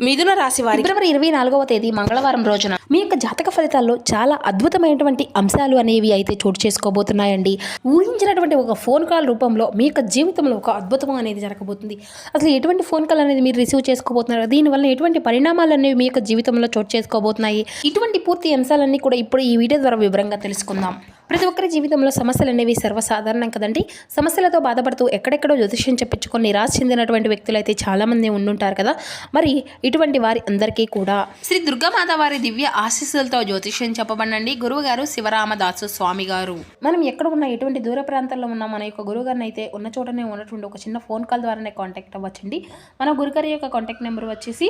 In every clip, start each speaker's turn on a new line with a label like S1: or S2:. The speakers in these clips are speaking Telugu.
S1: మిథున రాశి వారి
S2: ఫిబ్రవరి 24వ తేదీ మంగళవారం రోజున మీ యొక్క జాతక ఫలితాల్లో చాలా అద్భుతమైనటువంటి అంశాలు అనేవి అయితే చోటు చేసుకోబోతున్నాయండి. ఊహించినటువంటి ఒక ఫోన్ కాల్ రూపంలో మీ యొక్క జీవితంలో ఒక అద్భుతం అనేది జరగబోతుంది. అసలు ఎటువంటి ఫోన్ కాల్ అనేది మీరు రిసీవ్ చేసుకోబోతున్నారు, దీనివల్ల ఎటువంటి పరిణామాలు అనేవి మీ యొక్క జీవితంలో చోటు చేసుకోబోతున్నాయి, ఇటువంటి పూర్తి అంశాలన్నీ కూడా ఇప్పుడు ఈ వీడియో ద్వారా వివరంగా తెలుసుకుందాం. ప్రతి ఒక్కరి జీవితంలో సమస్యలు అనేవి సర్వసాధారణం కదండి. సమస్యలతో బాధపడుతూ ఎక్కడెక్కడో జ్యోతిష్యం చెప్పించుకొని నిరాశ చెందినటువంటి వ్యక్తులు అయితే చాలామంది ఉండుంటారు కదా. మరి ఇటువంటి వారి అందరికీ కూడా శ్రీ దుర్గామాత వారి దివ్య ఆశీస్సులతో జ్యోతిష్యం చెప్పబడండి. గురువు గారు శివరామదాసు స్వామి గారు. మనం ఎక్కడ ఉన్నా ఎటువంటి దూర ప్రాంతాల్లో ఉన్నా మన యొక్క గురువు గారిని అయితే ఉన్న చోటనే ఉన్నటువంటి ఒక చిన్న ఫోన్ కాల్ ద్వారానే కాంటాక్ట్ అవ్వచ్చండి. మన గురుగారి యొక్క కాంటాక్ట్ నెంబర్ వచ్చేసి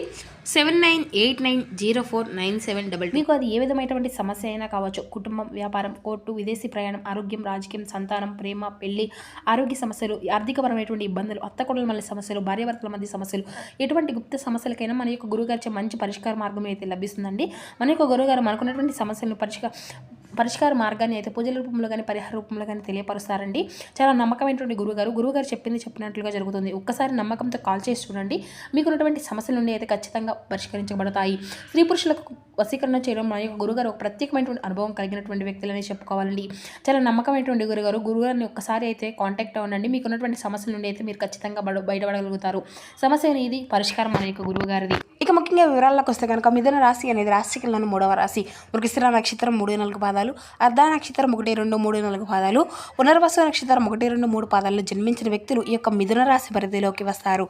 S2: 7989049788. మీకు అది ఏ విధమైనటువంటి సమస్య అయినా కావచ్చు, కుటుంబం, వ్యాపారం, కోర్టు, విదేశీ ప్రయాణం, ఆరోగ్యం, రాజకీయం, సంతానం, ప్రేమ, పెళ్లి, ఆరోగ్య సమస్యలు, ఆర్థికపరమైనటువంటి ఇబ్బందులు, అత్తకొడల మధ్య సమస్యలు, భార్యాభర్తల మధ్య సమస్యలు, ఎటువంటి గుప్త సమస్యలకైనా మన యొక్క గురువుగారి మంచి పరిష్కార మార్గం అయితే లభిస్తుందండి. మన యొక్క గురువుగారు మనకున్నటువంటి సమస్యలను పరిష్కార మార్గాన్ని అయితే పూజల రూపంలో కానీ పరిహార రూపంలో కానీ తెలియపరుస్తారండి. చాలా నమ్మకమైనటువంటి గురువుగారు చెప్పినట్లుగా జరుగుతుంది. ఒక్కసారి నమ్మకంతో కాల్ చేసి చూడండి, మీకున్నటువంటి సమస్యల నుండి అయితే ఖచ్చితంగా పరిష్కరించబడతాయి. స్త్రీ పురుషులకు వశీకరణ చేయడం మన యొక్క గురుగారు ఒక ప్రత్యేకమైనటువంటి అనుభవం కలిగినటువంటి వ్యక్తులని చెప్పుకోవాలండి. చాలా నమ్మకమైనటువంటి గురుగారిని ఒక్కసారి అయితే కాంటాక్ట్ అవ్వండి. మీకున్నటువంటి సమస్యల నుండి అయితే మీరు ఖచ్చితంగా బయటపడగలుగుతారు. సమస్య అనేది పరిష్కారం మన యొక్క గురువుగారిది. ఇక ముఖ్యంగా వివరాల్లోకి వస్తే కనుక మిథున రాశి అనేది రాశికలను 3వ రాశి. మృగశిర నక్షత్రం 3-4 పాదాలు, అర్ధ నక్షత్రం 1-2-3-4 పాదాలు, పునర్వసు నక్షత్రం 1-2-3 పాదాలు జన్మించిన వ్యక్తులు ఈ యొక్క మిథున రాశి పరిధిలోకి వస్తారు.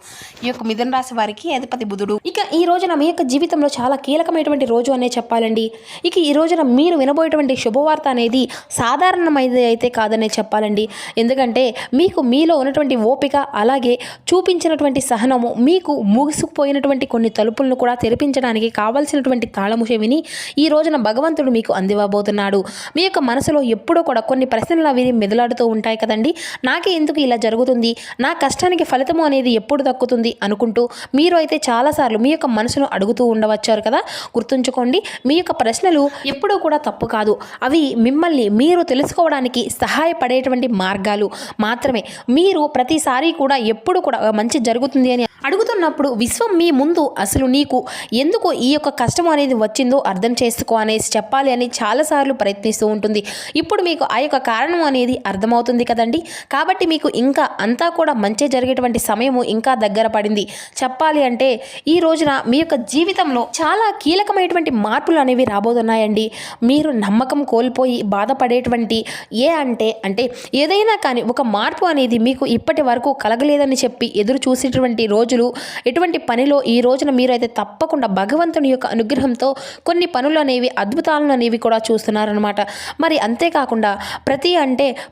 S2: ఈ యొక్క మిథున రాశి వారికి అధిపతి బుధుడు. ఇక ఈ రోజున మీ యొక్క జీవితంలో చాలా కీలకమైనటువంటి రోజు అనే చెప్పాలండి. ఇక ఈ రోజున మీరు వినబోయేటువంటి శుభవార్త అనేది సాధారణమైనది అయితే కాదనే చెప్పాలండి. ఎందుకంటే మీకు మీలో ఉన్నటువంటి ఓపిక, అలాగే చూపించినటువంటి సహనము, మీకు ముగిసిపోయినటువంటి కొన్ని తలుపులను కూడా తెరిపించడానికి కావాల్సినటువంటి తాళము చెవిని ఈ రోజున భగవంతుడు మీకు అందివ్వబోతున్నాడు. మీ యొక్క మనసులో ఎప్పుడూ కూడా కొన్ని ప్రశ్నలు అవి మెదలాడుతూ ఉంటాయి కదండి. నాకే ఎందుకు ఇలా జరుగుతుంది, నా కష్టానికి ఫలితము అనేది ఎప్పుడు దక్కుతుంది అనుకుంటూ మీరు అయితే చాలాసార్లు మీ యొక్క మనసును అడుగుతూ ఉండవచ్చారు కదా. గుర్తుంచుకోండి, మీ యొక్క ప్రశ్నలు ఎప్పుడూ కూడా తప్పు కాదు. అవి మిమ్మల్ని మీరు తెలుసుకోవడానికి సహాయపడేటువంటి మార్గాలు మాత్రమే. మీరు ప్రతిసారి కూడా ఎప్పుడు కూడా మంచి జరుగుతుంది అని అడుగుతున్నప్పుడు విశ్వం మీ ముందు అసలు నీకు ఎందుకు ఈ యొక్క కష్టం అనేది వచ్చిందో అర్థం చేసుకో అనేసి చెప్పాలి అని చాలాసార్లు ప్రయత్నిస్తూ ఉంటుంది. ఇప్పుడు మీకు ఆ యొక్క కారణం అనేది అర్థమవుతుంది కదండి. కాబట్టి మీకు ఇంకా అంతా కూడా మంచి జరిగేటువంటి సమయము ఇంకా దగ్గర పడింది. చెప్పాలి అంటే ఈ రోజున మీ యొక్క జీవితంలో చాలా కీలకమైనటువంటి మార్పులు అనేవి రాబోతున్నాయండి. మీరు నమ్మకం కోల్పోయి బాధపడేటువంటి అంటే ఏదైనా కానీ ఒక మార్పు అనేది మీకు ఇప్పటి వరకు కలగలేదని చెప్పి ఎదురు చూసేటువంటి రోజులు, ఎటువంటి పనిలో ఈ రోజున మీరు అయితే తప్పకుండా భగవంతుని యొక్క అనుగ్రహంతో కొన్ని పనులు అనేవి, అద్భుతాలను అనేవి కూడా చూస్తున్నారనమాట. మరి అంతేకాకుండా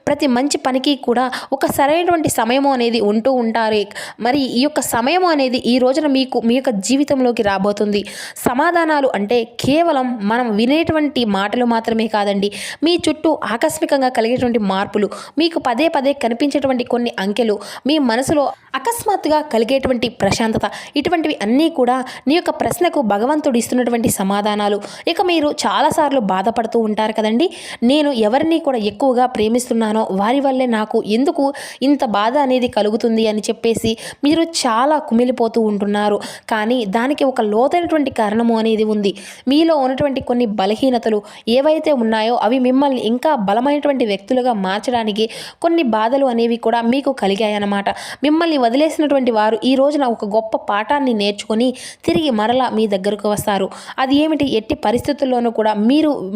S2: ప్రతి మంచి పనికి కూడా ఒక సరైనటువంటి సమయము అనేది ఉంటూ ఉంటారు. మరి ఈ యొక్క సమయము అనేది ఈ రోజున మీకు మీ యొక్క జీవితంలోకి రాబోతుంది. సమాధానాలు అంటే కేవలం మనం వినేటువంటి మాటలు మాత్రమే కాదండి, మీ చుట్టూ ఆకస్మికంగా కలిగేటువంటి మార్పులు, మీకు పదే పదే కనిపించేటువంటి కొన్ని అంకెలు, మీ మనసులో అకస్మాత్తుగా కలిగేటువంటి ప్రశాంతత, ఇటువంటివి అన్నీ కూడా నీ యొక్క ప్రశ్నకు భగవంతుడు ఇస్తున్నటువంటి సమాధానాలు. ఇక మీరు చాలాసార్లు బాధపడుతూ ఉంటారు కదండి, నేను ఎవరిని కూడా ఎక్కువగా ప్రేమిస్తున్నానో వారి వల్లే నాకు ఎందుకు ఇంత బాధ అనేది కలుగుతుంది అని చెప్పేసి మీరు చాలా కుమిలిపోతూ ఉంటున్నారు. కానీ దానికి ఒక లోతైనటువంటి కారణము అనేది ఉంది. మీలో ఉన్నటువంటి కొన్ని బలహీనతలు ఏవైతే ఉన్నాయో అవి మిమ్మల్ని ఇంకా బలమైనటువంటి వ్యక్తులుగా మార్చడానికి కొన్ని బాధలు అనేవి కూడా మీకు కలిగాయన్నమాట. మిమ్మల్ని వదిలేసినటువంటి వారు ఈ రోజున ఒక గొప్ప పాఠాన్ని నేర్చుకొని తిరిగి మరలా మీ దగ్గరకు వస్తారు. అది ఏమిటి, ఎట్టి పరిస్థితుల్లోనూ కూడా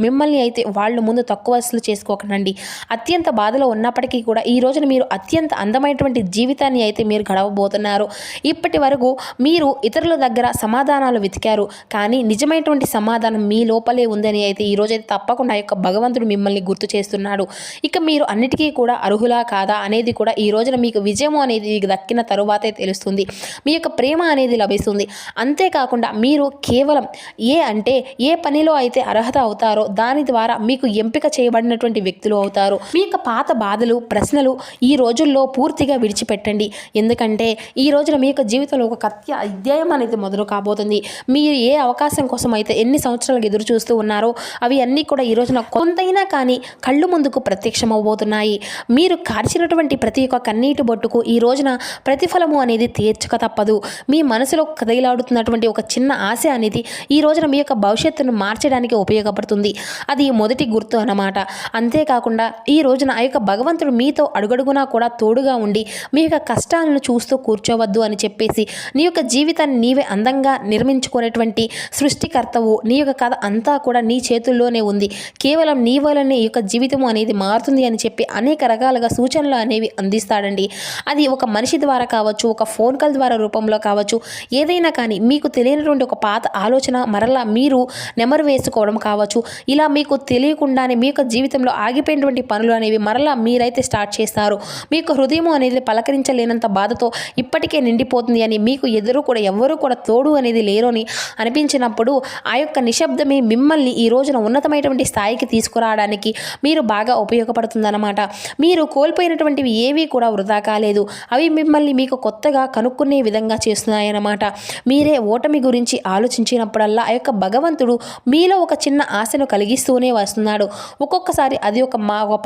S2: మిమ్మల్ని అయితే వాళ్ళు ముందు తక్కువ చేసుకోకండి. అత్యంత బాధలో ఉన్నప్పటికీ కూడా ఈ రోజున మీరు అత్యంత అందమైనటువంటి జీవితాన్ని అయితే మీరు గడవబోతున్నారు. ఇప్పటి వరకు మీరు ఇతరుల దగ్గర సమాధానాలు వెతికారు, కానీ నిజమైనటువంటి సమాధానం మీ లోపలే ఉందని అయితే ఈ రోజైతే తప్పకుండా యొక్క భగవంతుడు మిమ్మల్ని గుర్తు చేస్తున్నాడు. ఇక మీరు అన్నిటికీ కూడా అర్హులా కాదా అనేది కూడా ఈ రోజున మీకు విజయం అనేది దక్కిన తరువాతే తెలుస్తుంది. మీ యొక్క ప్రేమ అనేది లభిస్తుంది. అంతేకాకుండా మీరు కేవలం ఏ పనిలో అయితే అర్హత అవుతారో దాని ద్వారా మీకు ఎంపిక చేయబడినటువంటి వ్యక్తులు అవుతారు. మీ యొక్క పాత బాధలు, ప్రశ్నలు ఈ రోజుల్లో పూర్తిగా విడిచిపెట్టండి. ఎందుకంటే ఈ రోజున మీ యొక్క జీవితంలో ఒక అధ్యాయం అనేది మొదలు కాబోతుంది. మీరు ఏ అవకాశం కోసం అయితే ఎన్ని సంవత్సరాలకు ఎదురు చూస్తూ ఉన్నారో అవి అన్నీ కూడా ఈ రోజున కొంతైనా కానీ కళ్ళు ముందుకు ప్రత్యక్షమవబోతున్నాయి. మీరు కార్చినటువంటి ప్రతి ఒక్క కన్నీటి బొట్టుకు ఈ రోజున ప్రతిఫలము అనేది తీర్చక తప్పదు. మీ మనసులో కదలాడుతున్నటువంటి కలిగినటువంటి ఒక చిన్న ఆశ అనేది ఈ రోజున మీ యొక్క భవిష్యత్తును మార్చడానికి ఉపయోగపడుతుంది. అది మొదటి గుర్తు అన్నమాట. అంతేకాకుండా ఈ రోజున ఆ యొక్క భగవంతుడు మీతో అడుగడుగునా కూడా తోడుగా ఉండి మీ యొక్క కష్టాలను చూస్తూ కూర్చోవద్దు అని చెప్పేసి నీ యొక్క జీవితాన్ని నీవే అందంగా నిర్మించుకునేటువంటి సృష్టికర్తవు. నీ యొక్క కథ అంతా కూడా నీ చేతుల్లోనే ఉంది. కేవలం నీ వల్లనే ఈ యొక్క జీవితం అనేది మారుతుంది అని చెప్పి అనేక రకాలుగా సూచనలు అనేవి అందిస్తాడండి. అది ఒక మనిషి ద్వారా కావచ్చు, ఒక ఫోన్ కాల్ ద్వారా రూపంలో కావచ్చు, ఏదైనా కానీ మీకు తెలియనటువంటి ఒక పాత ఆలోచన మరలా మీరు నెమరు వేసుకోవడం కావచ్చు. ఇలా మీకు తెలియకుండానే మీ యొక్క జీవితంలో ఆగిపోయినటువంటి పనులు అనేవి మరలా మీరైతే స్టార్ట్ చేస్తారు. మీ యొక్క హృదయం అనేది పలకరించలేనంత బాధతో ఇప్పటికే నిండిపోతుంది అని మీకు ఎవ్వరూ కూడా తోడు అనేది లేరు అని అనిపించినప్పుడు ఆ యొక్క నిశ్శబ్దమే మిమ్మల్ని ఈ రోజున ఉన్నతమైనటువంటి స్థాయికి తీసుకురావడానికి మీరు బాగా ఉపయోగపడుతుందన్నమాట. మీరు కోల్పోయినటువంటివి ఏవి కూడా వృధా కాలేదు. అవి మిమ్మల్ని మీకు కొత్తగా కనుక్కునే విధంగా చేస్తున్నాయన్నమాట. మీరే ఓటమి గురించి ఆలోచించినప్పుడల్లా ఆ యొక్క భగవంతుడు మీలో ఒక చిన్న ఆశను కలిగిస్తూనే వస్తున్నాడు. ఒక్కొక్కసారి అది ఒక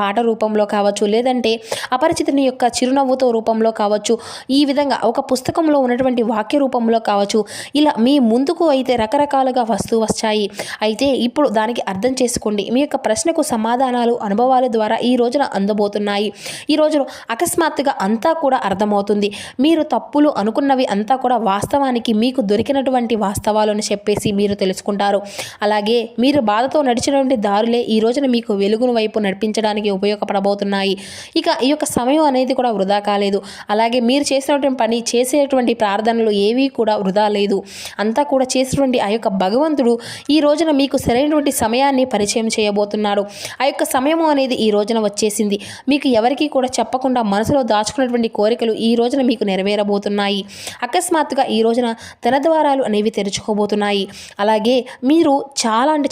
S2: పాట రూపంలో కావచ్చు, లేదంటే అపరిచితుని యొక్క చిరునవ్వుతో రూపంలో కావచ్చు, ఈ విధంగా ఒక పుస్తకంలో ఉన్నటువంటి వాక్య రూపంలో కావచ్చు. ఇలా మీ ముందుకు అయితే రకరకాలుగా వచ్చాయి. అయితే ఇప్పుడు దానికి అర్థం చేసుకోండి. మీ యొక్క ప్రశ్నకు సమాధానాలు అనుభవాల ద్వారా ఈ రోజున అందబోతున్నాయి. ఈ రోజున అకస్మాత్తుగా అంతా కూడా అర్థమవుతుంది. మీరు తప్పులు అనుకున్నవి అంతా కూడా వాస్తవానికి మీకు దొరికినటువంటి వాస్తవాలను చెప్పేసి మీరు తెలుసుకుంటారు. అలాగే మీరు బాధతో నడిచినటువంటి దారులే ఈ రోజున మీకు వెలుగును వైపు నడిపించడానికి ఉపయోగపడబోతున్నాయి. ఇక ఈ యొక్క సమయం అనేది కూడా వృధా కాలేదు. అలాగే మీరు చేసినటువంటి పని, చేసేటువంటి ప్రార్థనలు ఏవీ కూడా వృధా లేదు. అంతా కూడా చేసినటువంటి ఆ యొక్క భగవంతుడు ఈ రోజున మీకు సరైనటువంటి సమయాన్ని పరిచయం చేయబోతున్నాడు. ఆ యొక్క సమయము అనేది ఈ రోజున వచ్చేసింది. మీకు ఎవరికీ కూడా చెప్పకుండా మనసులో దాచుకున్నటువంటి కోరికలు ఈ రోజున మీకు నెరవేరబోతున్నాయి. అకస్మాత్తుగా ఈ రోజున ధన ద్వారాలు అనేవి తెరుచుకోబోతున్నాయి. అలాగే మీరు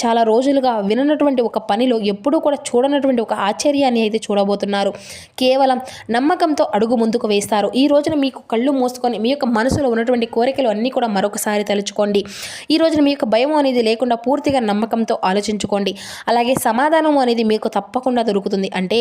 S2: చాలా రోజులుగా విననటువంటి ఒక పనిలో ఎప్పుడూ కూడా చూడనటువంటి ఒక ఆశ్చర్యాన్ని అయితే చూడబోతున్నారు. కేవలం నమ్మకంతో అడుగు ముందుకు వేస్తారు. ఈ రోజున మీకు కళ్ళు మూసుకొని మీ యొక్క మనసులో ఉన్నటువంటి కోరికలు అన్నీ కూడా మరొకసారి తలుచుకోండి. ఈ రోజున మీ యొక్క భయం అనేది లేకుండా పూర్తిగా నమ్మకంతో ఆలోచించుకోండి. అలాగే సమాధానం అనేది మీకు తప్పకుండా దొరుకుతుంది. అంటే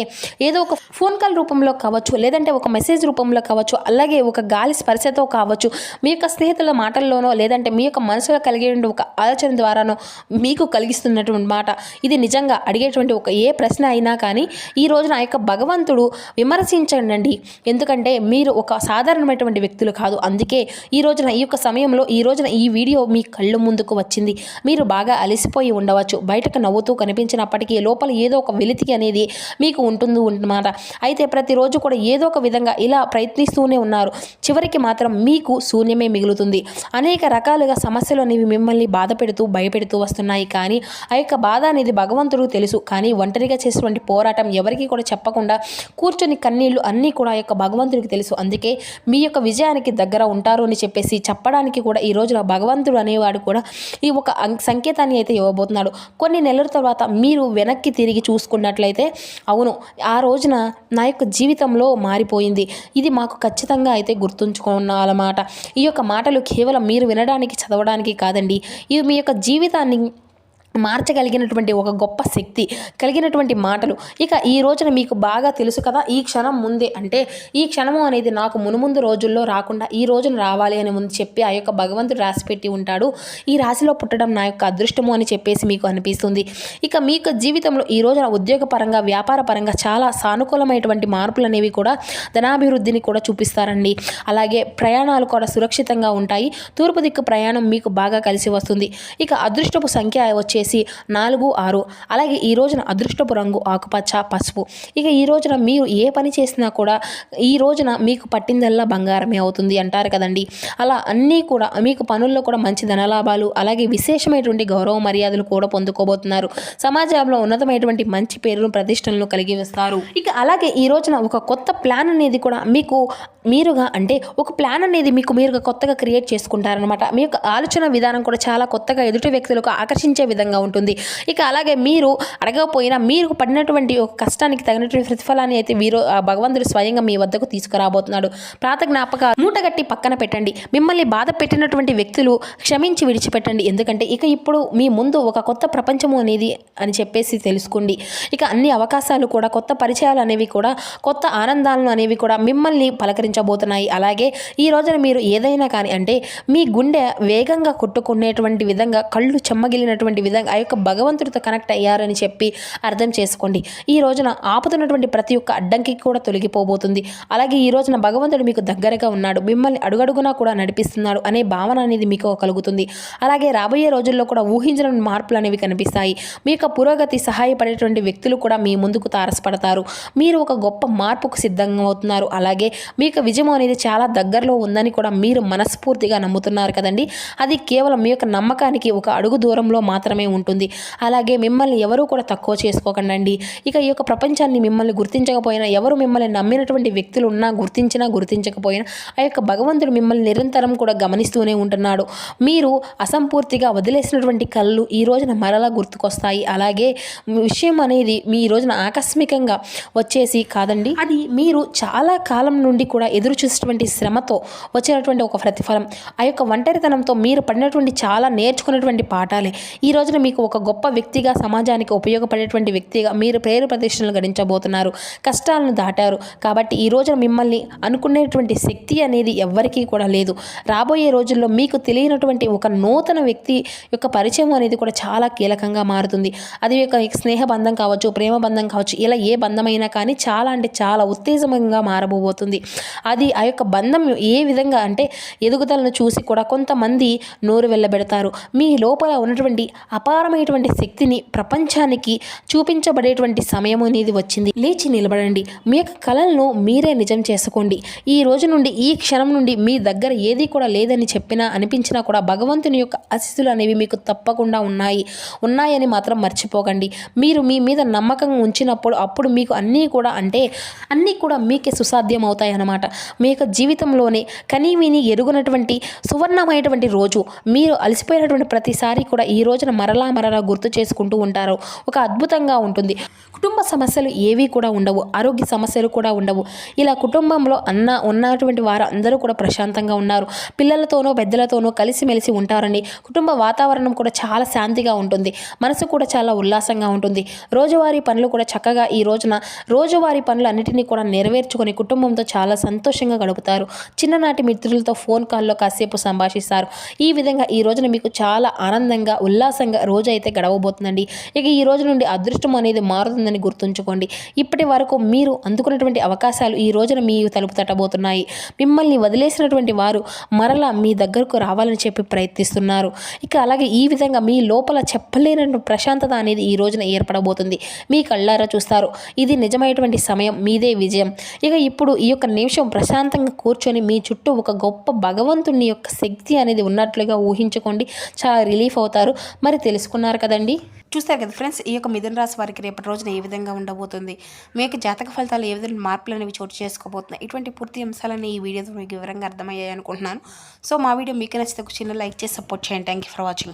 S2: ఏదో ఒక ఫోన్ కాల్ రూపంలో కావచ్చు, లేదంటే ఒక మెసేజ్ రూపంలో కావచ్చు, అలాగే ఒక గాలి స్పర్శతో కావచ్చు, మీ యొక్క స్నేహితుల మాటల్లోనో, లేదంటే మీ యొక్క మనసులో కలిగే ఒక ఆలోచన ద్వారానో మీకు కలిగిస్తున్నటువంటి మాట. ఇది నిజంగా అడిగేటువంటి ఒక ఏ ప్రశ్న అయినా కానీ ఈ రోజున ఆ యొక్క భగవంతుడు విమర్శించండి. ఎందుకంటే మీరు ఒక సాధారణమైనటువంటి వ్యక్తులు కాదు. అందుకే ఈ రోజున ఈ యొక్క సమయంలో ఈ రోజున ఈ వీడియో మీ కళ్ళు ముందుకు వచ్చింది. మీరు బాగా అలసిపోయి ఉండవచ్చు. బయటకు నవ్వుతూ కనిపించినప్పటికీ లోపల ఏదో ఒక వెలితి అనేది మీకు ఉంటుందన్నమాట. అయితే ప్రతిరోజు కూడా ఏదో ఒక విధంగా ఇలా ప్రయత్నిస్తూనే ఉన్నారు. చివరికి మాత్రం మీకు శూన్యమే మిగులుతుంది. అనేక రకాలుగా సమస్యలు అనేవి మిమ్మల్ని బాధ పెడుతూ భయపెడుతూ వస్తున్నాయి. కానీ ఆ యొక్క బాధ అనేది భగవంతుడు తెలుసు. కానీ ఒంటరిగా చేసినటువంటి పోరాటం ఎవరికి కూడా చెప్పకుండా కూర్చొని కన్నీళ్లు అన్నీ కూడా ఆ యొక్క భగవంతుడికి తెలుసు. అందుకే మీ యొక్క విజయానికి దగ్గర ఉంటారు అని చెప్పేసి చెప్పడానికి కూడా ఈ రోజున భగవంతుడు అనేవాడు కూడా ఈ ఒక సంకేతాన్ని అయితే ఇవ్వబోతున్నాడు. కొన్ని నెలల తర్వాత మీరు వెనక్కి తిరిగి చూసుకున్నట్లయితే అవును, ఆ రోజున నా యొక్క జీవితంలో మారిపోయింది. ఇది మాకు ఖచ్చితంగా అయితే గుర్తుంచుకోవాలన్నమాట. ఈ యొక్క మాటలు కేవలం మీరు వినడానికి చదవడానికి కాదండి. ఇవి మీ యొక్క జీవితాన్ని మార్చగలిగినటువంటి ఒక గొప్ప శక్తి కలిగినటువంటి మాటలు. ఇక ఈ రోజున మీకు బాగా తెలుసు కదా, ఈ క్షణం ముందే, అంటే ఈ క్షణము అనేది నాకు మునుముందు రోజుల్లో రాకుండా ఈ రోజున రావాలి అని ముందు చెప్పి ఆ యొక్క భగవంతుడు రాసిపెట్టి ఉంటాడు. ఈ రాశిలో పుట్టడం నా యొక్క అదృష్టము అని చెప్పేసి మీకు అనిపిస్తుంది. ఇక మీ యొక్క జీవితంలో ఈ రోజున ఉద్యోగపరంగా, వ్యాపార పరంగా చాలా సానుకూలమైనటువంటి మార్పులు అనేవి కూడా ధనాభివృద్ధిని కూడా చూపిస్తారండి. అలాగే ప్రయాణాలు కూడా సురక్షితంగా ఉంటాయి. తూర్పు దిక్కు ప్రయాణం మీకు బాగా కలిసి వస్తుంది. ఇక అదృష్టపు సంఖ్య వచ్చేసి 4, 6. అలాగే ఈ రోజున అదృష్టపు రంగు ఆకుపచ్చ, పసుపు. ఇక ఈ రోజున మీరు ఏ పని చేసినా కూడా ఈ రోజున మీకు పట్టిందల్లా బంగారమే అవుతుంది అంటారు కదండి. అలా అన్నీ కూడా మీకు పనుల్లో కూడా మంచి ధనలాభాలు, అలాగే విశేషమైనటువంటి గౌరవ మర్యాదలు కూడా పొందుకోబోతున్నారు. సమాజంలో ఉన్నతమైనటువంటి మంచి పేరును, ప్రతిష్టలను కలిగి వస్తారు. ఇక అలాగే ఈ రోజున ఒక కొత్త ప్లాన్ అనేది కూడా మీరుగా కొత్తగా క్రియేట్ చేసుకుంటారనమాట. మీ యొక్క ఆలోచన విధానం కూడా చాలా కొత్తగా ఎదుటి వ్యక్తులకు ఆకర్షించే విధంగా సిద్ధంగా ఉంటుంది. ఇక అలాగే మీరు అడగకపోయినా మీరు పడినటువంటి ఒక కష్టానికి తగినటువంటి ప్రతిఫలాన్ని అయితే భగవంతుడు స్వయంగా మీ వద్దకు తీసుకురాబోతున్నాడు. పాత జ్ఞాపకాలు మూటగట్టి పక్కన పెట్టండి. మిమ్మల్ని బాధ పెట్టినటువంటి వ్యక్తులు క్షమించి విడిచిపెట్టండి. ఎందుకంటే ఇక ఇప్పుడు మీ ముందు ఒక కొత్త ప్రపంచము అనేది అని చెప్పేసి తెలుసుకోండి. ఇక అన్ని అవకాశాలు కూడా, కొత్త పరిచయాలు అనేవి కూడా, కొత్త ఆనందాలను అనేవి కూడా మిమ్మల్ని పలకరించబోతున్నాయి. అలాగే ఈ రోజున మీరు ఏదైనా కానీ అంటే మీ గుండె వేగంగా కొట్టుకునేటువంటి విధంగా, కళ్ళు చెమ్మగిలినటువంటి విధంగా ఆ యొక్క భగవంతుడితో కనెక్ట్ అయ్యారని చెప్పి అర్థం చేసుకోండి. ఈ రోజున ఆపుతున్నటువంటి ప్రతి ఒక్క అడ్డంకి కూడా తొలగిపోబోతుంది. అలాగే ఈ రోజున భగవంతుడు మీకు దగ్గరగా ఉన్నాడు, మిమ్మల్ని అడుగడుగునా కూడా నడిపిస్తున్నాడు అనే భావన అనేది మీకు కలుగుతుంది. అలాగే రాబోయే రోజుల్లో కూడా ఊహించిన మార్పులు అనేవి కనిపిస్తాయి. మీ యొక్క పురోగతి సహాయపడేటువంటి వ్యక్తులు కూడా మీ ముందుకు తారసపడతారు. మీరు ఒక గొప్ప మార్పుకు సిద్ధంగా అవుతున్నారు. అలాగే మీకు విజయం అనేది చాలా దగ్గరలో ఉందని కూడా మీరు మనస్ఫూర్తిగా నమ్ముతున్నారు కదండి. అది కేవలం మీ యొక్క నమ్మకానికి ఒక అడుగు దూరంలో మాత్రమే ఉంటుంది. అలాగే మిమ్మల్ని ఎవరూ కూడా తక్కువ చేసుకోకండి. ఇక ఈ యొక్క ప్రపంచాన్ని మిమ్మల్ని గుర్తించకపోయినా, ఎవరు మిమ్మల్ని నమ్మినటువంటి వ్యక్తులు ఉన్నా, గుర్తించినా గుర్తించకపోయినా ఆ యొక్క భగవంతుడు మిమ్మల్ని నిరంతరం కూడా గమనిస్తూనే ఉంటున్నాడు. మీరు అసంపూర్తిగా వదిలేసినటువంటి కళ్ళు ఈ రోజున మరలా గుర్తుకొస్తాయి. అలాగే విషయం అనేది మీ రోజున ఆకస్మికంగా వచ్చేసి కాదండి, అది మీరు చాలా కాలం నుండి కూడా ఎదురు చూసినటువంటి శ్రమతో వచ్చినటువంటి ఒక ప్రతిఫలం. ఆ యొక్క ఒంటరితనంతో మీరు పడినటువంటి చాలా నేర్చుకున్నటువంటి పాఠాలే ఈ రోజున మీకు ఒక గొప్ప వ్యక్తిగా, సమాజానికి ఉపయోగపడేటువంటి వ్యక్తిగా మీరు పేరు ప్రతిష్టలు గడించబోతున్నారు. కష్టాలను దాటారు కాబట్టి ఈ రోజున మిమ్మల్ని అనుకునేటువంటి శక్తి అనేది ఎవ్వరికీ కూడా లేదు. రాబోయే రోజుల్లో మీకు తెలియనటువంటి ఒక నూతన వ్యక్తి యొక్క పరిచయం అనేది కూడా చాలా కీలకంగా మారుతుంది. అది యొక్క స్నేహ బంధం కావచ్చు, ప్రేమ బంధం కావచ్చు, ఇలా ఏ బంధమైనా కానీ చాలా అంటే చాలా ఉత్తేజంగా మారబోతుంది. అది ఆ యొక్క బంధం ఏ విధంగా అంటే ఎదుగుదలను చూసి కూడా కొంతమంది నోరు వెళ్ళబెడతారు. మీ లోపల ఉన్నటువంటి అపారమైనటువంటి శక్తిని ప్రపంచానికి చూపించబడేటువంటి సమయం అనేది వచ్చింది. లేచి నిలబడండి. మీ యొక్క కలలను మీరే నిజం చేసుకోండి. ఈ రోజు నుండి, ఈ క్షణం నుండి మీ దగ్గర ఏది కూడా లేదని చెప్పినా, అనిపించినా కూడా భగవంతుని యొక్క ఆశీస్సులు అనేవి మీకు తప్పకుండా ఉన్నాయని మాత్రం మర్చిపోకండి. మీరు మీ మీద నమ్మకం ఉంచినప్పుడు అప్పుడు మీకు అన్నీ కూడా మీకే సుసాధ్యం అవుతాయి అన్నమాట. మీ యొక్క జీవితంలోనే కనీవిని ఎరుగునటువంటి సువర్ణమైనటువంటి రోజు. మీరు అలసిపోయినటువంటి ప్రతిసారి కూడా ఈ రోజున మరలా గుర్తు చేసుకుంటూ ఉంటారు. ఒక అద్భుతంగా ఉంటుంది. కుటుంబ సమస్యలు ఏవి కూడా ఉండవు, ఆరోగ్య సమస్యలు కూడా ఉండవు. ఇలా కుటుంబంలో ఉన్నటువంటి వారు అందరూ కూడా ప్రశాంతంగా ఉన్నారు. పిల్లలతోనో పెద్దలతోనో కలిసిమెలిసి ఉంటారండి. కుటుంబ వాతావరణం కూడా చాలా శాంతిగా ఉంటుంది. మనసు కూడా చాలా ఉల్లాసంగా ఉంటుంది. రోజువారీ పనులు కూడా చక్కగా ఈ రోజున రోజువారీ పనులు అన్నిటినీ కూడా నెరవేర్చుకొని కుటుంబంతో చాలా సంతోషంగా గడుపుతారు. చిన్ననాటి మిత్రులతో ఫోన్ కాల్లో కాసేపు సంభాషిస్తారు. ఈ విధంగా ఈ రోజున మీకు చాలా ఆనందంగా, ఉల్లాసంగా రోజు అయితే గడవబోతుందండి. ఇక ఈ రోజు నుండి అదృష్టం అనేది మారుతుందని గుర్తుంచుకోండి. ఇప్పటి వరకు మీరు అందుకున్నటువంటి అవకాశాలు ఈ రోజున మీ తలుపు తట్టబోతున్నాయి. మిమ్మల్ని వదిలేసినటువంటి వారు మరలా మీ దగ్గరకు రావాలని చెప్పి ప్రయత్నిస్తున్నారు. ఇక అలాగే ఈ విధంగా మీ లోపల చెప్పలేనటువంటి ప్రశాంతత అనేది ఈ రోజున ఏర్పడబోతుంది. మీ కళ్ళారా చూస్తారు. ఇది నిజమైనటువంటి సమయం, మీదే విజయం. ఇక ఇప్పుడు ఈ యొక్క నిమిషం ప్రశాంతంగా కూర్చొని మీ చుట్టూ ఒక గొప్ప భగవంతుని యొక్క శక్తి అనేది ఉన్నట్లుగా ఊహించుకోండి. చాలా రిలీఫ్ అవుతారు. మరి తెలుసుకున్నారు కదండి. చూస్తారు కదా ఫ్రెండ్స్, ఈ యొక్క మిథున రాశి వారికి రేపటి రోజున ఏ విధంగా ఉండబోతుంది, మీ యొక్క జాతక ఫలితాలు ఏ విధంగా మార్పులు అనేవి చోటు చేసుకోబోతున్నాయి, ఇటువంటి పూర్తి అంశాలన్నీ ఈ వీడియోతో మీకు వివరంగా అర్థమయ్యాయి అనుకుంటున్నాను. సో మా వీడియో మీకు నచ్చితే ఒక చిన్న లైక్ చేసి సపోర్ట్ చేయండి. Thank you for watching.